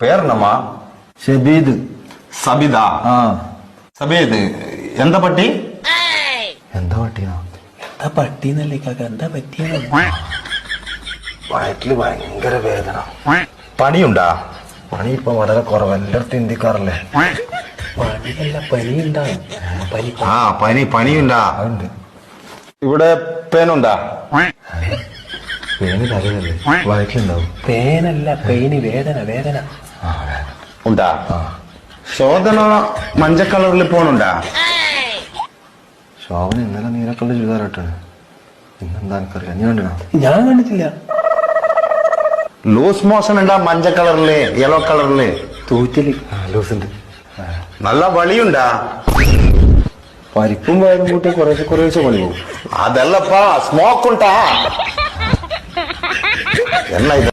പേരെന്നമ്മാ? ഷബീദ്. സബിത. സബീദ് എന്താ പറ്റി? എന്താ പട്ടിയാ? എന്താ പട്ടിന്നല്ലേ കാക്ക, എന്താ പറ്റിയെന്ന്? വയറ്റില് ഭയങ്കര വേദന. പണിയുണ്ടാ? പണി ഇപ്പൊ വളരെ കുറവ്, എല്ലായിടത്തും ഇന്ത്യക്കാറല്ലേ. പണിയല്ല, പനി ഉണ്ടാവും. പനിയുണ്ടാ? അതുണ്ട്. ഇവിടെ പേനുണ്ടാ? പേന് തലയിലല്ലേ, വയറ്റിലുണ്ടാവും. പേനല്ല, പെയിന്, വേദന വേദന ഉണ്ടാ? ശോധന മഞ്ഞ കളറിൽ പോണുണ്ടാ? ശോഭന ഇന്നലെ നീലക്കള്ള ചുരിദാറായിട്ടാണ്. ഇന്നെന്താ എനിക്കറിയാം, നീ കണ്ടിനാ? ഞാൻ കണ്ടിട്ടില്ല. ലൂസ് മോഷൻ ഉണ്ടാ? മഞ്ഞ കളറില്, യെല്ലോ കളറില് തൂറ്റില് ലൂസുണ്ട്. നല്ല വളിയുണ്ടാ? പരിപ്പും വയറും കൂട്ടി കുറേശ്ശെ പണി പോകും. അതല്ലപ്പാ, സ്മോക്ക് ഉണ്ടാ? എന്നാ ഇത്?